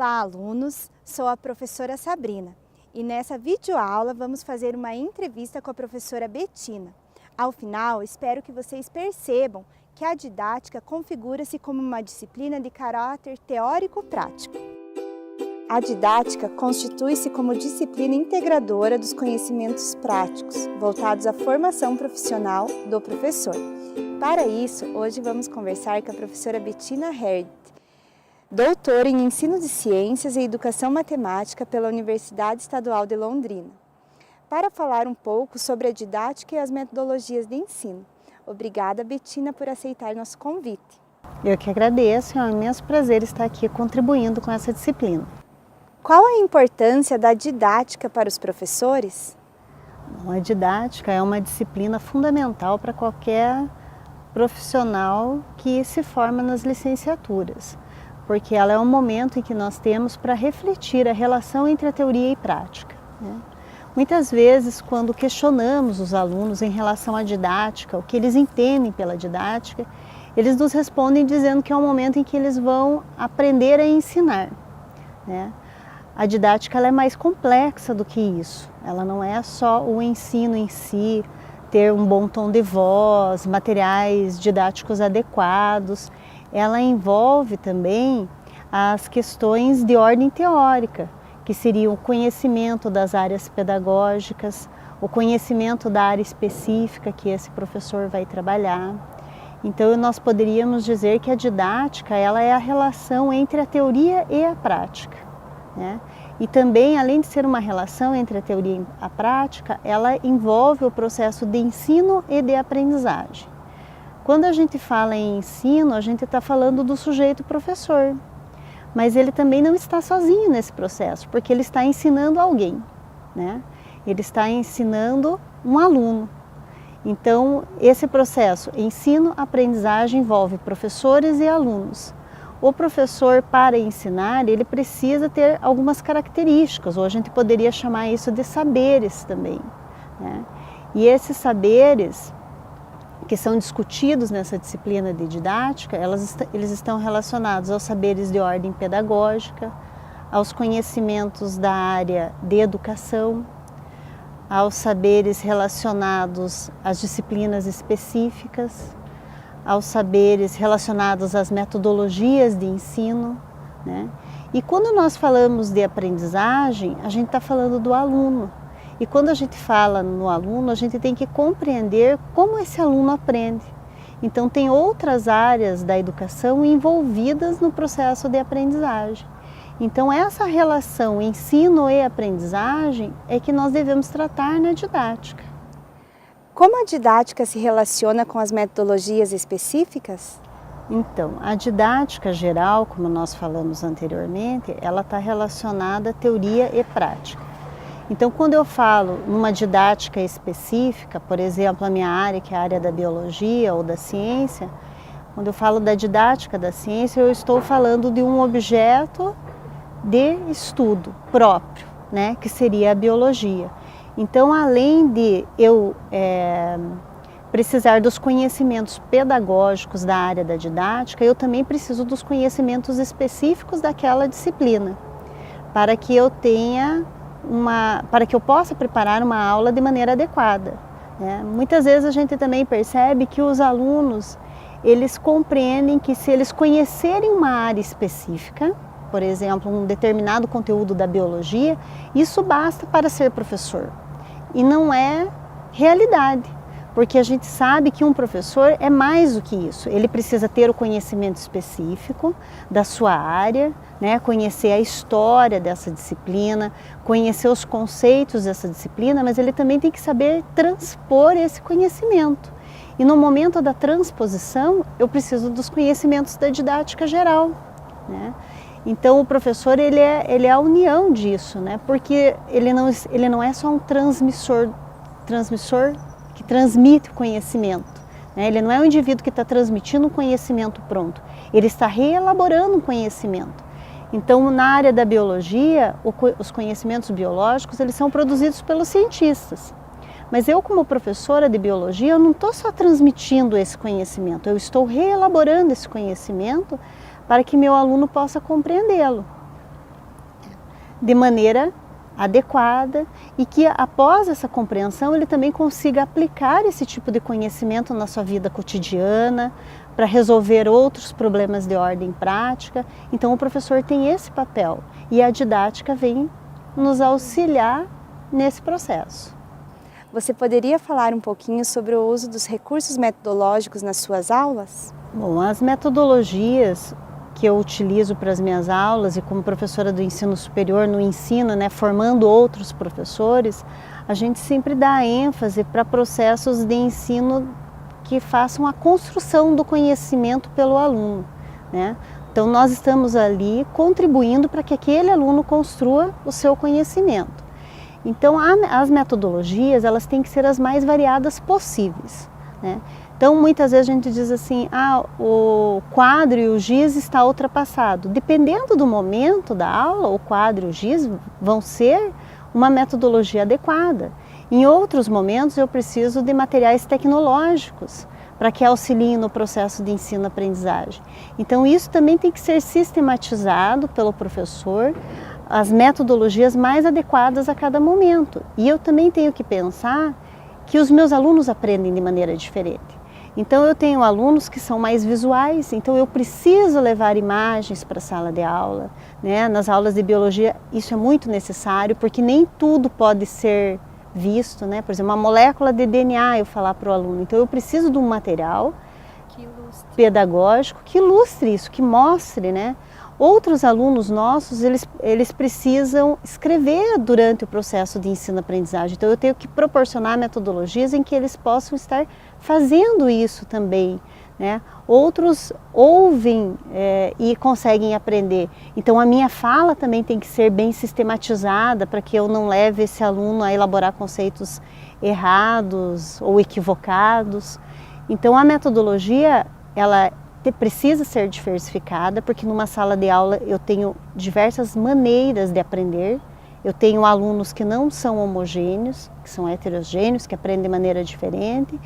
Olá, alunos! Sou a professora Sabrina e nessa videoaula vamos fazer uma entrevista com a professora Betina. Ao final, espero que vocês percebam que a didática configura-se como uma disciplina de caráter teórico-prático. A didática constitui-se como disciplina integradora dos conhecimentos práticos, voltados à formação profissional do professor. Para isso, hoje vamos conversar com a professora Betina Herd, doutora em Ensino de Ciências e Educação Matemática pela Universidade Estadual de Londrina, para falar um pouco sobre a didática e as metodologias de ensino. Obrigada, Betina, por aceitar nosso convite. Eu que agradeço, é um imenso prazer estar aqui contribuindo com essa disciplina. Qual a importância da didática para os professores? A didática é uma disciplina fundamental para qualquer profissional que se forma nas licenciaturas, porque ela é um momento em que nós temos para refletir a relação entre a teoria e prática, né? Muitas vezes, quando questionamos os alunos em relação à didática, o que eles entendem pela didática, eles nos respondem dizendo que é um momento em que eles vão aprender a ensinar, né? A didática ela é mais complexa do que isso. Ela não é só o ensino em si, ter um bom tom de voz, materiais didáticos adequados. Ela envolve também as questões de ordem teórica, que seriam o conhecimento das áreas pedagógicas, o conhecimento da área específica que esse professor vai trabalhar. Então, nós poderíamos dizer que a didática ela é a relação entre a teoria e a prática, né? E também, além de ser uma relação entre a teoria e a prática, ela envolve o processo de ensino e de aprendizagem. Quando a gente fala em ensino, a gente está falando do sujeito professor, mas ele também não está sozinho nesse processo, porque ele está ensinando alguém, né? Ele está ensinando um aluno. Então, esse processo ensino-aprendizagem envolve professores e alunos. O professor, para ensinar, ele precisa ter algumas características, ou a gente poderia chamar isso de saberes também, né? E esses saberes que são discutidos nessa disciplina de didática, eles estão relacionados aos saberes de ordem pedagógica, aos conhecimentos da área de educação, aos saberes relacionados às disciplinas específicas, aos saberes relacionados às metodologias de ensino, né? E quando nós falamos de aprendizagem, a gente está falando do aluno. E quando a gente fala no aluno, a gente tem que compreender como esse aluno aprende. Então, tem outras áreas da educação envolvidas no processo de aprendizagem. Então, essa relação ensino e aprendizagem é que nós devemos tratar na didática. Como a didática se relaciona com as metodologias específicas? Então, a didática geral, como nós falamos anteriormente, ela está relacionada à teoria e prática. Então, quando eu falo numa didática específica, por exemplo, a minha área, que é a área da biologia ou da ciência, quando eu falo da didática da ciência, eu estou falando de um objeto de estudo próprio, né, que seria a biologia. Então, além de eu precisar dos conhecimentos pedagógicos da área da didática, eu também preciso dos conhecimentos específicos daquela disciplina, para que eu possa preparar uma aula de maneira adequada, né? Muitas vezes a gente também percebe que os alunos, eles compreendem que se eles conhecerem uma área específica, por exemplo, um determinado conteúdo da biologia, isso basta para ser professor. E não é realidade, porque a gente sabe que um professor é mais do que isso. Ele precisa ter o conhecimento específico da sua área, né? Conhecer a história dessa disciplina, conhecer os conceitos dessa disciplina, mas ele também tem que saber transpor esse conhecimento. E no momento da transposição, eu preciso dos conhecimentos da didática geral, né? Então, o professor ele é a união disso, né? Porque ele não é só um transmissor que transmite o conhecimento, né? Ele não é um indivíduo que está transmitindo um conhecimento pronto, ele está reelaborando um conhecimento. Então, na área da biologia, os conhecimentos biológicos eles são produzidos pelos cientistas. Mas eu, como professora de biologia, eu não estou só transmitindo esse conhecimento, eu estou reelaborando esse conhecimento para que meu aluno possa compreendê-lo. de maneira adequada e que após essa compreensão ele também consiga aplicar esse tipo de conhecimento na sua vida cotidiana para resolver outros problemas de ordem prática. Então o professor tem esse papel e a didática vem nos auxiliar nesse processo. Você poderia falar um pouquinho sobre o uso dos recursos metodológicos nas suas aulas? Bom, as metodologias que eu utilizo para as minhas aulas e como professora do ensino superior no ensino, formando outros professores, a gente sempre dá ênfase para processos de ensino que façam a construção do conhecimento pelo aluno, Então nós estamos ali contribuindo para que aquele aluno construa o seu conhecimento. Então as metodologias elas têm que ser as mais variadas possíveis, Então muitas vezes a gente diz assim, o quadro e o giz está ultrapassado. Dependendo do momento da aula, o quadro e o giz vão ser uma metodologia adequada. Em outros momentos eu preciso de materiais tecnológicos para que auxiliem no processo de ensino-aprendizagem. Então isso também tem que ser sistematizado pelo professor, as metodologias mais adequadas a cada momento. E eu também tenho que pensar que os meus alunos aprendem de maneira diferente. Então eu tenho alunos que são mais visuais, então eu preciso levar imagens para a sala de aula, Nas aulas de biologia isso é muito necessário, porque nem tudo pode ser visto, Por exemplo, uma molécula de DNA eu falar para o aluno, então eu preciso de um material pedagógico que ilustre isso, que mostre, Outros alunos nossos, eles precisam escrever durante o processo de ensino-aprendizagem, então eu tenho que proporcionar metodologias em que eles possam estar fazendo isso também, Outros ouvem e conseguem aprender, então a minha fala também tem que ser bem sistematizada para que eu não leve esse aluno a elaborar conceitos errados ou equivocados. Então a metodologia, ela precisa ser diversificada, porque numa sala de aula eu tenho diversas maneiras de aprender. Eu tenho alunos que não são homogêneos, que são heterogêneos, que aprendem de maneira diferente.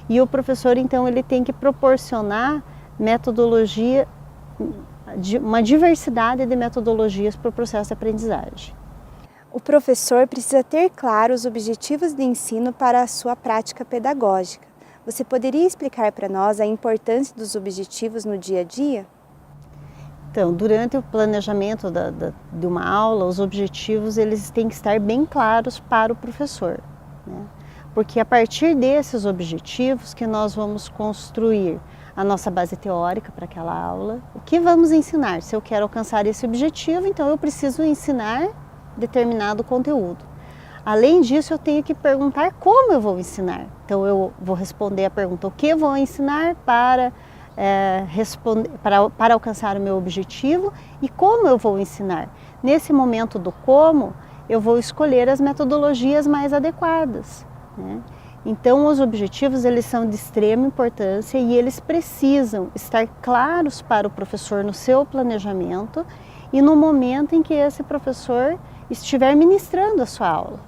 E o professor, então, ele tem que proporcionar metodologia, uma diversidade de metodologias para o processo de aprendizagem. O professor precisa ter claro os objetivos de ensino para a sua prática pedagógica. Você poderia explicar para nós a importância dos objetivos no dia a dia? Então, durante o planejamento de uma aula, os objetivos eles têm que estar bem claros para o professor, Porque a partir desses objetivos que nós vamos construir a nossa base teórica para aquela aula. O que vamos ensinar? Se eu quero alcançar esse objetivo, então eu preciso ensinar determinado conteúdo. Além disso, eu tenho que perguntar como eu vou ensinar. Então eu vou responder a pergunta, o que eu vou ensinar para alcançar o meu objetivo e como eu vou ensinar. Nesse momento do como, eu vou escolher as metodologias mais adequadas, Então os objetivos eles são de extrema importância e eles precisam estar claros para o professor no seu planejamento e no momento em que esse professor estiver ministrando a sua aula,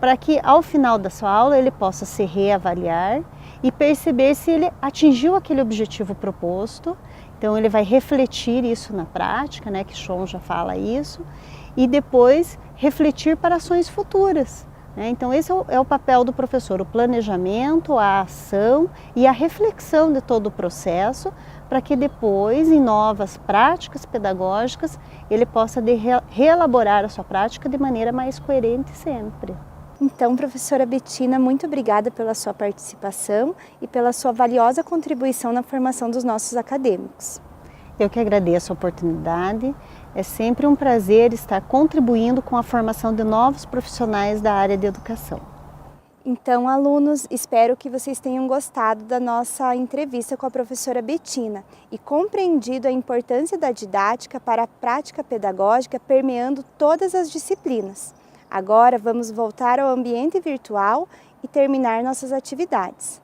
para que ao final da sua aula ele possa se reavaliar e perceber se ele atingiu aquele objetivo proposto. Então ele vai refletir isso na prática, que Schon já fala isso, e depois refletir para ações futuras. Então esse é o papel do professor, o planejamento, a ação e a reflexão de todo o processo, para que depois, em novas práticas pedagógicas, ele possa reelaborar a sua prática de maneira mais coerente sempre. Então, professora Bettina, muito obrigada pela sua participação e pela sua valiosa contribuição na formação dos nossos acadêmicos. Eu que agradeço a oportunidade. É sempre um prazer estar contribuindo com a formação de novos profissionais da área de educação. Então, alunos, espero que vocês tenham gostado da nossa entrevista com a professora Bettina e compreendido a importância da didática para a prática pedagógica permeando todas as disciplinas. Agora vamos voltar ao ambiente virtual e terminar nossas atividades.